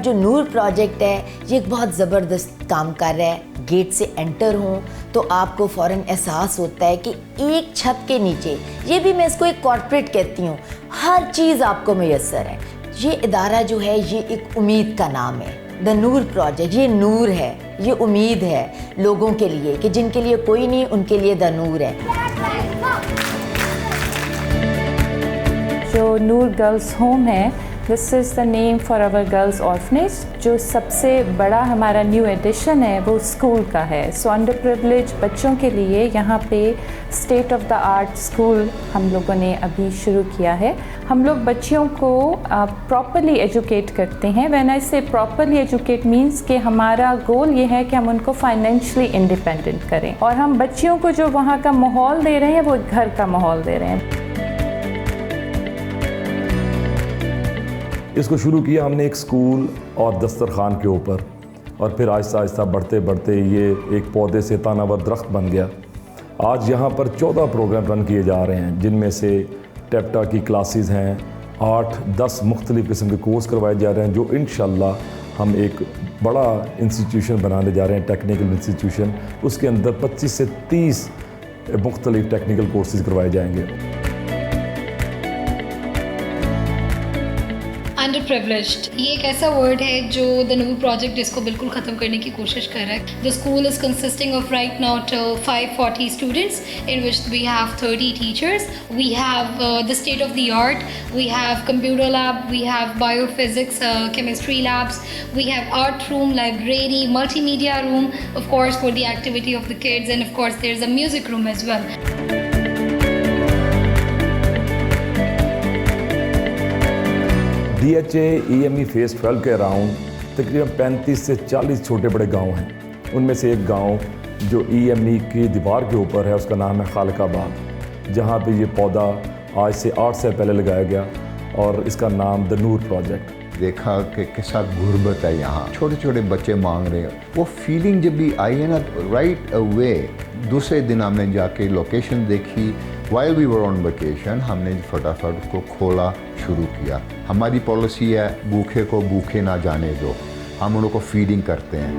जो नूर प्रोजेक्ट है ये एक बहुत ज़बरदस्त काम कर रहा है। गेट से एंटर हों तो आपको फ़ौरन एहसास होता है कि एक छत के नीचे, ये भी मैं इसको एक कॉर्पोरेट कहती हूँ, हर चीज़ आपको मैसर है। ये इदारा जो है ये एक उम्मीद का नाम है, द नूर प्रोजेक्ट। ये नूर है, ये उम्मीद है लोगों के लिए कि जिनके लिए कोई नहीं, उनके लिए द नूर है। जो नूर गर्ल्स होम है, this is the name for our girls orphanage. जो सबसे बड़ा हमारा न्यू एडिशन है वो स्कूल का है। सो अंडर प्रिविलेज बच्चों के लिए यहाँ पे state of the art school हम लोगों ने अभी शुरू किया है। हम लोग बच्चियों को प्रॉपरली एजुकेट करते हैं। व्हेन आई से प्रॉपरली एजुकेट मीन्स कि हमारा गोल ये है कि हम उनको फाइनेंशियली इंडिपेंडेंट करें, और हम बच्चियों को जो वहाँ का माहौल दे रहे हैं वो घर का माहौल दे रहे हैं। इसको शुरू किया हमने एक स्कूल और दस्तरखान के ऊपर, और फिर आहिस्ता आहिस्ता बढ़ते बढ़ते ये एक पौधे से तानावर दरख्त बन गया। आज यहाँ पर 14 प्रोग्राम रन किए जा रहे हैं, जिनमें से टेप्टा की क्लासेस हैं, 8-10 मुख्तलिफ़ किस्म के कोर्स करवाए जा रहे हैं, जो इंशाल्लाह हम एक बड़ा इंस्टीट्यूशन बनाने जा रहे हैं, टेक्निकल इंस्टीट्यूशन। उसके अंदर 25 से 30 मुख्तलिफ़ टेक्निकल कोर्सेज़ करवाए जाएंगे। अंडर प्रिविलेज्ड ये एक ऐसा वर्ड है जो द नूर प्रोजेक्ट इसको बिल्कुल ख़त्म करने की कोशिश कर रहा है। The school is consisting of right now 540 students in which we have 30 teachers. We have the state of the art, we have computer lab, we have biophysics, chemistry labs, we have art room, library, multimedia room, of course for the activity of the kids, and of course there is a music room as well. DHA EME phase 12 के around तकरीबन 35 से 40 छोटे बड़े गांव हैं। उनमें से एक गांव जो EME की दीवार के ऊपर है, उसका नाम है खालिकाबाद, जहां पे ये पौधा आज से 8 साल पहले लगाया गया, और इसका नाम द नूर प्रोजेक्ट। देखा कि कैसा गुर्बत है यहाँ, छोटे छोटे बच्चे मांग रहे हैं। वो फीलिंग जब भी आई है ना, राइट अवे दूसरे दिन हमने जाके लोकेशन देखी। While we were on vacation हमने फटाफट उसको खोला, शुरू किया। हमारी पॉलिसी है भूखे को भूखे ना जाने दो, हम उनको फीडिंग करते हैं।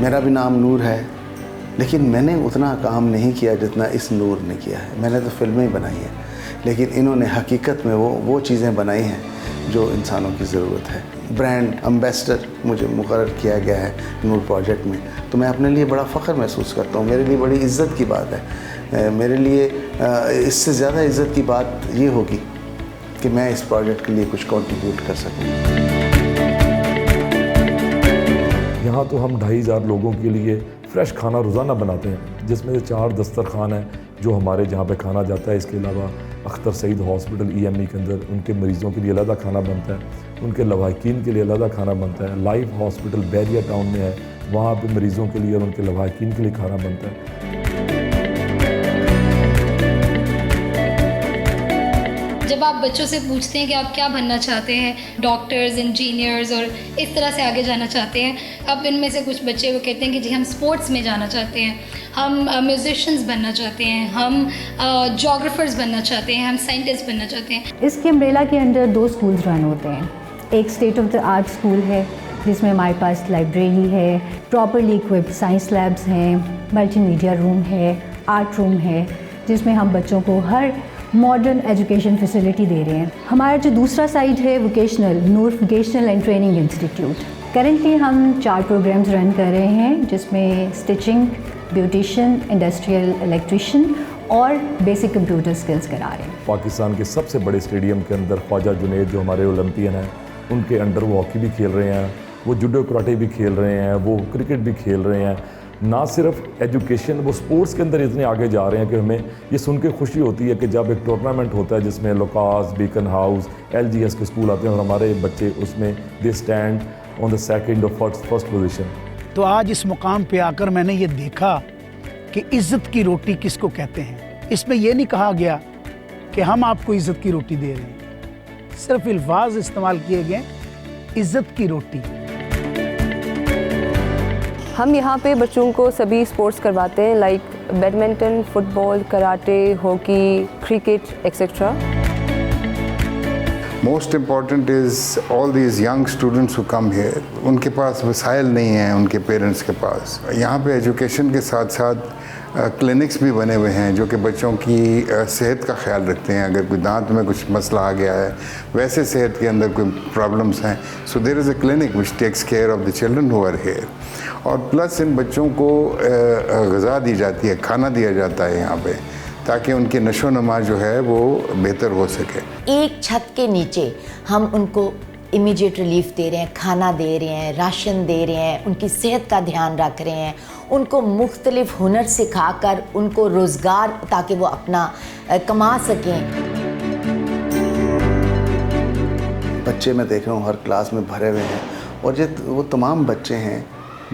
मेरा भी नाम नूर है, लेकिन मैंने उतना काम नहीं किया जितना इस नूर ने किया है। मैंने तो फिल्में ही बनाई हैं, लेकिन इन्होंने हकीकत में वो चीज़ें बनाई हैं जो इंसानों की ज़रूरत है। ब्रांड एम्बेसडर मुझे मुकर्रर किया गया है नूर प्रोजेक्ट में, तो मैं अपने लिए बड़ा फ़ख्र महसूस करता हूँ। मेरे लिए बड़ी इज़्ज़त की बात है। मेरे लिए इससे ज़्यादा इज़्ज़त की बात ये होगी कि मैं इस प्रोजेक्ट के लिए कुछ कंट्रीब्यूट कर सकूँ। यहाँ तो हम 2500 लोगों के लिए फ़्रेश खाना रोज़ाना बनाते हैं, जिसमें से 4 दस्तरखान हैं जो हमारे जहाँ पे खाना जाता है। इसके अलावा अख्तर सईद हॉस्पिटल EME के अंदर उनके मरीज़ों के लिए अलग खाना बनता है, उनके लवाहिकीन के लिए अलग खाना बनता है। लाइफ हॉस्पिटल बैरिया टाउन में है, वहाँ पे मरीज़ों के लिए और उनके लवाहिकीन के लिए खाना बनता है। जब आप बच्चों से पूछते हैं कि आप क्या बनना चाहते हैं, डॉक्टर्स, इंजीनियर्स और इस तरह से आगे जाना चाहते हैं, अब इनमें से कुछ बच्चे वो कहते हैं कि जी हम स्पोर्ट्स में जाना चाहते हैं, हम म्यूजिशियंस बनना चाहते हैं, हम जोग्राफर्स बनना चाहते हैं, हम साइंटिस्ट बनना चाहते हैं। इसके अम्ब्रेला के अंडर 2 स्कूल्स रन होते हैं। एक state of the art school है जिसमें हमारे पास लाइब्रेरी है, प्रॉपरली इक्विप्ड साइंस लैब्स हैं, मल्टीमीडिया रूम है, आर्ट रूम है, जिसमें हम बच्चों को हर मॉडर्न एजुकेशन फैसिलिटी दे रहे हैं। हमारा जो दूसरा साइड है vocational, Noor vocational and training institute. Currently हम 4 प्रोग्राम्स रन कर रहे हैं, जिसमें स्टिचिंग, ब्यूटिशियन, इंडस्ट्रियल इलेक्ट्रिशियन और बेसिक कंप्यूटर स्किल्स करा रहे हैं। पाकिस्तान के सबसे बड़े स्टेडियम के अंदर ख्वाजा जुनैद जो हमारे ओलंपियन हैं, उनके अंडर वो हॉकी भी खेल रहे हैं, वो जूडो कराटे भी खेल रहे हैं, वो क्रिकेट भी खेल रहे हैं। ना सिर्फ एजुकेशन, वो स्पोर्ट्स के अंदर इतने आगे जा रहे हैं कि हमें ये सुन के खुशी होती है कि जब एक टूर्नामेंट होता है जिसमें लोकास, बीकन हाउस, LGS के स्कूल आते हैं और हमारे बच्चे उसमें they stand on the second और फर्स्ट पोजीशन। तो आज इस मुकाम पे आकर मैंने ये देखा कि इज़्ज़त की रोटी किसको कहते हैं। इसमें यह नहीं कहा गया कि हम आपको इज़्ज़त की रोटी दे रहे हैं, सिर्फ अल्फाज इस्तेमाल किए गए, इज़्ज़त की रोटी। हम यहाँ पे बच्चों को सभी स्पोर्ट्स करवाते हैं, like badminton, football, karate, hockey, cricket etcetera. Most important is all these young students who come here, उनके पास वसाइल नहीं हैं उनके पेरेंट्स के पास। यहाँ पे एजुकेशन के साथ साथ क्लिनिक्स भी बने हुए हैं जो कि बच्चों की सेहत का ख्याल रखते हैं। अगर कोई दांत में कुछ मसला आ गया है, वैसे सेहत के अंदर कोई प्रॉब्लम्स हैं, so there is a clinic which takes care of the children who are here. और प्लस इन बच्चों को ग़िज़ा दी जाती है, खाना दिया जाता है यहाँ पे, ताकि उनकी नशो नमा जो है वो बेहतर हो सके। एक छत के नीचे हम उनको इमीडिएट रिलीफ दे रहे हैं, खाना दे रहे हैं, राशन दे रहे हैं, उनकी सेहत का ध्यान रख रहे हैं, उनको मुख्तलिफ हुनर सिखाकर उनको रोज़गार ताकि वो अपना कमा सकें। बच्चे मैं देख रहा हूँ हर क्लास में भरे हुए हैं, और वो तमाम बच्चे हैं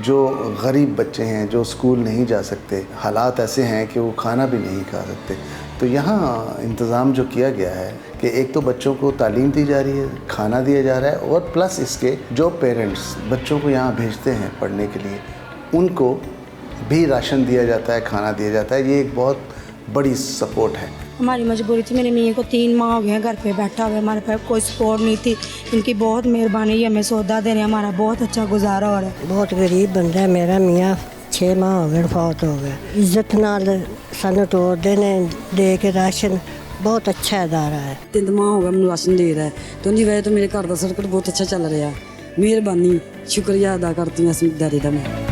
जो गरीब बच्चे हैं, जो स्कूल नहीं जा सकते, हालात ऐसे हैं कि वो खाना भी नहीं खा सकते। तो यहाँ इंतज़ाम जो किया गया है कि एक तो बच्चों को तालीम दी जा रही है, खाना दिया जा रहा है, और प्लस इसके जो पेरेंट्स बच्चों को यहाँ भेजते हैं पढ़ने के लिए, उनको भी राशन दिया जाता है, खाना दिया जाता है। ये एक बहुत बड़ी सपोर्ट है। हमारी मजबूरी थी, मेरे मियाँ को 3 माह हो गए हैं घर पे बैठा हुआ, हमारे पास कोई सपोर्ट नहीं थी। इनकी बहुत मेहरबानी है, हमें सौदा दे रहे हैं, हमारा बहुत अच्छा गुजारा हो रहा है। बहुत गरीब बंदा है मेरा मियाँ, 6 माह हो गए फौत हो गए। इज्जत नाल सानू तोड़ते ने दे के राशन, बहुत अच्छा इदारा है। 3 माह हो गए मैंने राशन दे रहा है, तो उनकी वजह तो मेरे घर का सर्कट बहुत अच्छा चल रहा है। मेहरबानी, शुक्रिया अदा करती हूँ इस इदारे का मैं।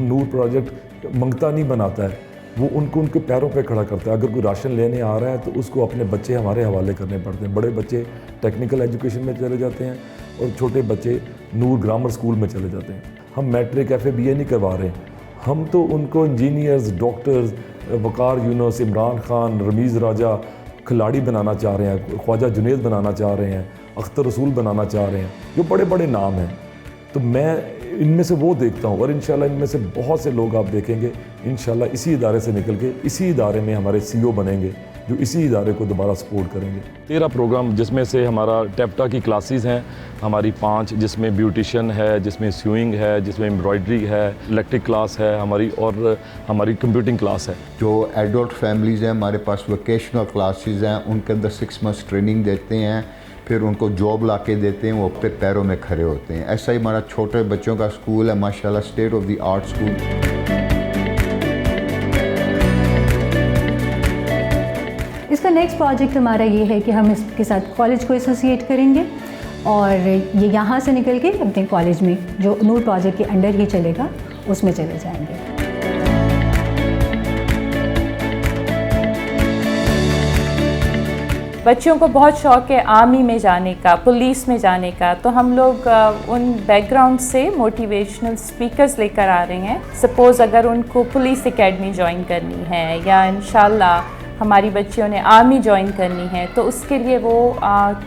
नूर प्रोजेक्ट मंगता नहीं बनाता है, वो उनको उनके पैरों पे खड़ा करता है। अगर कोई राशन लेने आ रहा है तो उसको अपने बच्चे हमारे हवाले करने पड़ते हैं। बड़े बच्चे टेक्निकल एजुकेशन में चले जाते हैं और छोटे बच्चे नूर ग्रामर स्कूल में चले जाते हैं। हम मैट्रिक FA BA नहीं करवा रहे, हम तो उनको इंजीनियर्स, डॉक्टर्स, वकार यूनुस, इमरान खान, रमीज़ राजा खिलाड़ी बनाना चाह रहे हैं, ख्वाजा जुनैद बनाना चाह रहे हैं, अख्तर रसूल बनाना चाह रहे हैं, जो बड़े बड़े नाम हैं। तो मैं इनमें से वो देखता हूँ, और इंशाल्लाह इनमें से बहुत से लोग आप देखेंगे इंशाल्लाह इसी इदारे से निकल के इसी इदारे में हमारे CEO बनेंगे, जो इसी इदारे को दोबारा सपोर्ट करेंगे। 13 प्रोग्राम, जिसमें से हमारा टेप्टा की क्लासेस हैं हमारी 5, जिसमें ब्यूटिशन है, जिसमें स्यूइंग है, जिसमें एम्ब्रॉयडरी है, इलेक्ट्रिक क्लास है हमारी, और हमारी कंप्यूटिंग क्लास है। जो एडल्ट फैमिलीज़ हैं हमारे पास वोकेशनल क्लासेस हैं, उनके अंदर 6 मंथ्स ट्रेनिंग देते हैं, फिर उनको जॉब ला के देते हैं, वो अपने पैरों में खड़े होते हैं। ऐसा ही हमारा छोटे बच्चों का स्कूल है, माशाल्लाह state of the art school. इसका नेक्स्ट प्रोजेक्ट हमारा ये है कि हम इसके साथ कॉलेज को एसोसिएट करेंगे, और ये यहाँ से निकल के अपने कॉलेज में जो नूर प्रोजेक्ट के अंडर ही चलेगा उसमें चले जाएंगे। बच्चों को बहुत शौक़ है आर्मी में जाने का, पुलिस में जाने का, तो हम लोग उन बैकग्राउंड से मोटिवेशनल स्पीकर्स लेकर आ रहे हैं। सपोज़ अगर उनको पुलिस एकेडमी ज्वाइन करनी है, या इंशाल्लाह हमारी बच्चियों ने आर्मी ज्वाइन करनी है, तो उसके लिए वो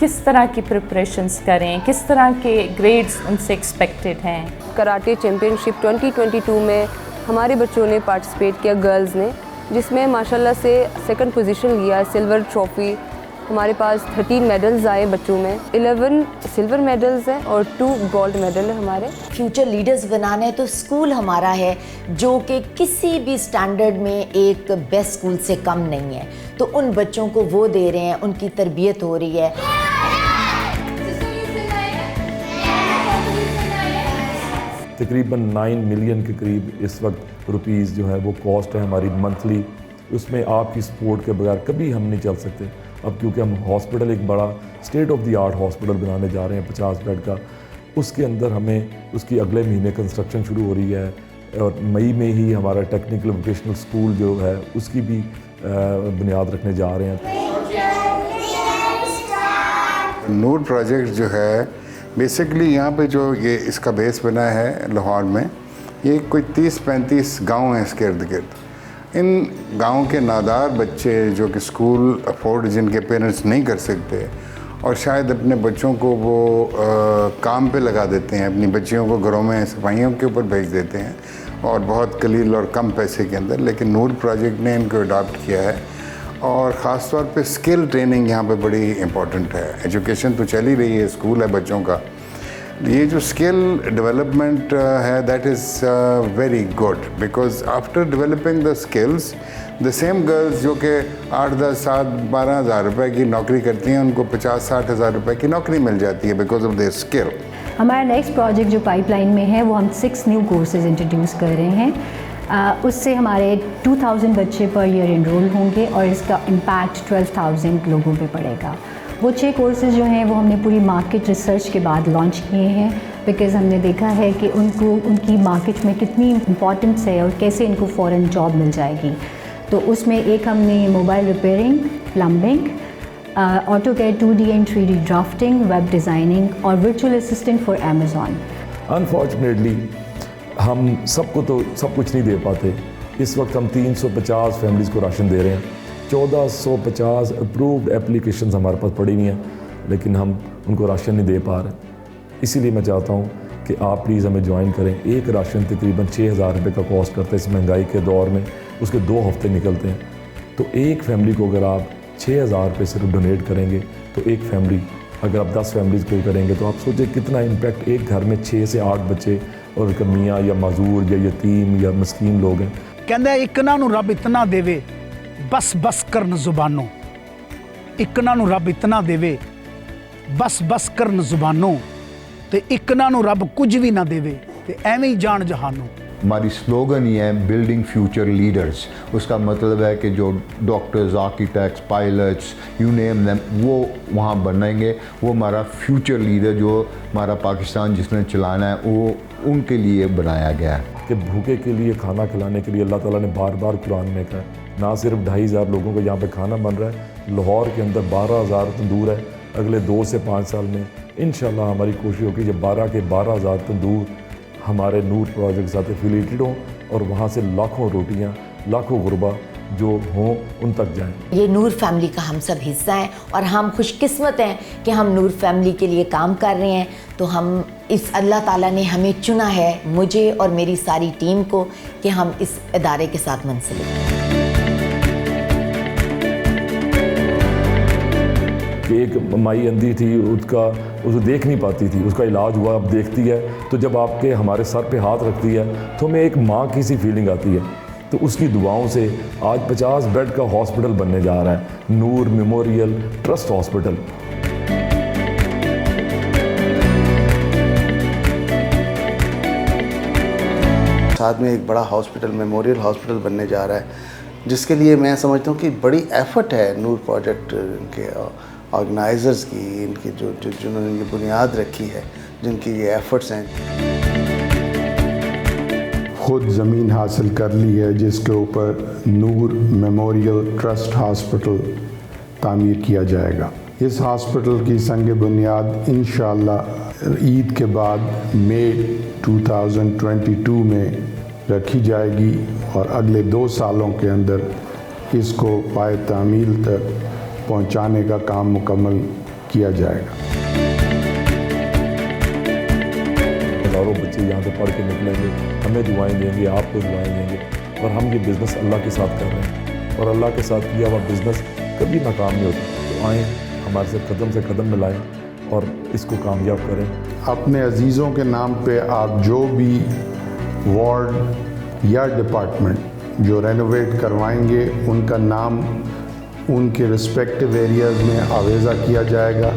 किस तरह की प्रिपरेशंस करें, किस तरह के ग्रेड्स उनसे एक्सपेक्टेड हैं। कराटे चैम्पियनशिप 2022 में हमारे बच्चों ने पार्टिसिपेट किया, गर्ल्स ने, जिसमें माशाल्लाह से 2nd पोजीशन लिया है, सिल्वर ट्रॉफ़ी। हमारे पास 13 मेडल्स आए बच्चों में, 11 सिल्वर मेडल्स हैं और 2 गोल्ड मेडल है हमारे। फ्यूचर लीडर्स बनाने तो स्कूल हमारा है जो कि किसी भी स्टैंडर्ड में एक बेस्ट स्कूल से कम नहीं है, तो उन बच्चों को वो दे रहे हैं, उनकी तरबियत हो रही है। तकरीबन 9 मिलियन के करीब इस वक्त रुपीज़ जो है वो कॉस्ट है हमारी मंथली। उसमें आपकी सपोर्ट के बगैर कभी हम नहीं चल सकते। अब क्योंकि हम हॉस्पिटल एक बड़ा state of the art hospital बनाने जा रहे हैं 50 बेड का, उसके अंदर हमें उसकी अगले महीने कंस्ट्रक्शन शुरू हो रही है, और मई में ही हमारा टेक्निकल वोकेशनल स्कूल जो है उसकी भी बुनियाद रखने जा रहे हैं। नूर प्रोजेक्ट जो है बेसिकली यहाँ पे जो ये इसका बेस बना है लाहौर में, ये कोई 30-35 गांव हैं इसके इर्द गिर्द। इन गाँव के नादार बच्चे जो कि स्कूल अफोर्ड, जिनके पेरेंट्स नहीं कर सकते, और शायद अपने बच्चों को वो काम पे लगा देते हैं, अपनी बच्चियों को घरों में सफाइयों के ऊपर भेज देते हैं, और बहुत कलील और कम पैसे के अंदर। लेकिन नूर प्रोजेक्ट ने इनको अडॉप्ट किया है, और ख़ास तौर पे स्किल ट्रेनिंग यहाँ पे बड़ी इम्पॉर्टेंट है। एजुकेशन तो चल ही रही है, स्कूल है बच्चों का, ये जो स्किल डेवलपमेंट है that is very good because after developing the skills the same girls जो कि 8, 10, 7, 12 हज़ार रुपये की नौकरी करती हैं उनको 50-60 हज़ार रुपये की नौकरी मिल जाती है बिकॉज ऑफ देयर स्किल। हमारा नेक्स्ट प्रोजेक्ट जो पाइपलाइन में है वो हम 6 न्यू कोर्सेज इंट्रोड्यूस कर रहे हैं। उससे हमारे 2000 बच्चे पर ईयर इनरोल होंगे और इसका इम्पैक्ट 12,000 लोगों पे पड़ेगा। वो 6 कोर्सेज जो हैं वो हमने पूरी मार्केट रिसर्च के बाद लॉन्च किए हैं बिकॉज़ हमने देखा है कि उनको उनकी मार्केट में कितनी इम्पॉर्टेंस है और कैसे इनको फ़ौरन जॉब मिल जाएगी। तो उसमें एक हमने mobile repairing, plumbing, AutoCAD 2D and 3D drafting, web designing और virtual assistant for Amazon. Unfortunately हम सबको तो सब कुछ नहीं दे पाते। इस वक्त हम 350 फैमिलीज़ को राशन दे रहे हैं। 1450 अप्रूव्ड एप्लीकेशंस हमारे पास पड़ी हुई हैं, लेकिन हम उनको राशन नहीं दे पा रहे। इसीलिए मैं चाहता हूँ कि आप प्लीज़ हमें ज्वाइन करें। एक राशन तकरीबन 6,000 रुपये का कॉस्ट करता है इस महंगाई के दौर में, उसके 2 हफ्ते निकलते हैं। तो एक फैमिली को अगर आप 6,000 रुपये सिर्फ डोनेट करेंगे तो एक फैमिली, अगर आप 10 फैमिलीज़ को करेंगे तो आप सोचें कितना इम्पैक्ट एक घर में 6 से 8 बच्चे और मियाँ या माजूर या यतीम या मस्कीन लोग हैं। कहंदा इकना नूं रब इतना देवे बस बस करन जुबानों, इकना नूं रब इतना देवे बस बस करन जुबानों ते इकना नूं रब कुछ भी ना देवे ते एवें ही जान जहानों। हमारी स्लोगन ही है बिल्डिंग फ्यूचर लीडर्स। उसका मतलब है कि जो doctors, architects, pilots, you name them, वो वहाँ बनेंगे। वो हमारा फ्यूचर लीडर जो हमारा पाकिस्तान जिसने चलाना है वो उनके लिए बनाया गया है। कि भूखे के लिए खाना खिलाने के लिए अल्लाह ताला ने बार बार कुरान में कहा। ना सिर्फ 2,500 लोगों को यहाँ पे खाना बन रहा है, लाहौर के अंदर 12,000 तंदूर है। अगले 2 से 5 साल में इंशाल्लाह हमारी कोशिश होगी कि 12 के 12,000 तंदूर हमारे नूर प्रोजेक्ट के साथ एफिलिएटेड हों और वहाँ से लाखों रोटियाँ, लाखों गुरबा जो हों उन तक जाएं। ये नूर फैमिली का हम सब हिस्सा हैं और हम खुशकिस्मत हैं कि हम नूर फैमिली के लिए काम कर रहे हैं। तो हम इस अल्लाह ताला ने हमें चुना है, मुझे और मेरी सारी टीम को, कि हम इस इदारे के साथ मुंसलिक। एक माई अंधी थी, उसको देख नहीं पाती थी, उसका इलाज हुआ, अब देखती है। तो जब आपके हमारे सर पे हाथ रखती है तो हमें एक माँ की सी फीलिंग आती है। तो उसकी दुआओं से आज 50 बेड का हॉस्पिटल बनने जा रहा है, नूर मेमोरियल ट्रस्ट हॉस्पिटल। साथ में एक बड़ा हॉस्पिटल, मेमोरियल हॉस्पिटल बनने जा रहा है, जिसके लिए मैं समझता हूँ कि बड़ी एफर्ट है नूर प्रोजेक्ट के ऑर्गेनाइजर्स की, इनकी जिन्होंने ये बुनियाद रखी है, जिनकी ये एफर्ट्स हैं। खुद ज़मीन हासिल कर ली है जिसके ऊपर नूर मेमोरियल ट्रस्ट हॉस्पिटल तामीर किया जाएगा। इस हॉस्पिटल की संग बुनियाद इंशाअल्लाह ईद के बाद मई 2022 में रखी जाएगी और अगले 2 सालों के अंदर इसको पाए तामील तक पहुंचाने का काम मुकम्मल किया जाएगा। हज़ारों बच्चे यहाँ से पढ़ के निकलेंगे, हमें दुआएं देंगे, आपको दुआएं देंगे, और हम ये बिज़नेस अल्लाह के साथ कर रहे हैं और अल्लाह के साथ किया हुआ बिज़नेस कभी नाकाम नहीं होता। तो आएँ हमारे से कदम मिलाएं और इसको कामयाब करें। अपने अजीज़ों के नाम पे आप जो भी वार्ड या डिपार्टमेंट जो रेनोवेट करवाएंगे उनका नाम उनके रिस्पेक्टिव एरियाज़ में आवेज़ा किया जाएगा।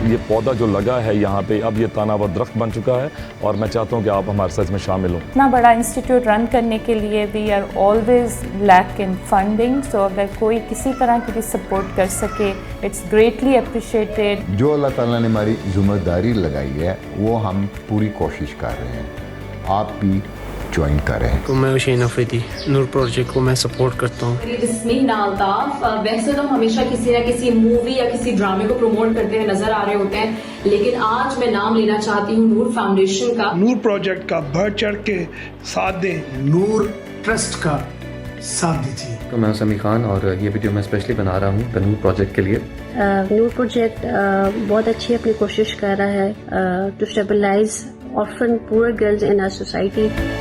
ये पौधा जो लगा है यहाँ पे अब ये तानावर दरख्त बन चुका है और मैं चाहता हूँ कि आप हमारे साथ इसमें शामिल हो। इतना बड़ा इंस्टीट्यूट रन करने के लिए we are always lack in funding, so अगर कोई किसी तरह की भी सपोर्ट कर सके इट्स ग्रेटली अप्रिशिएटेड। जो अल्लाह ताला ने हमारी जिम्मेदारी लगाई है वो हम पूरी कोशिश कर रहे हैं, आप भी ज्वाइन करें। तो मैं हुसैन अफरीदी नूर प्रोजेक्ट को मैं सपोर्ट करता हूँ। वैसे तो हम हमेशा किसी न किसी मूवी या किसी ड्रामे को प्रमोट करते हुए नजर आ रहे होते हैं, लेकिन आज मैं नाम लेना चाहती हूँ नूर फाउंडेशन का। नूर प्रोजेक्ट का बढ़ चढ़ के साथ दें, नूर ट्रस्ट का साथ दीजिए। तो मैं समी खान और ये वीडियो मैं स्पेशली बना रहा हूँ द नूर प्रोजेक्ट के लिए। नूर प्रोजेक्ट बहुत अच्छी अपनी कोशिश कर रहा है to stabilise orphan poor girls in our society.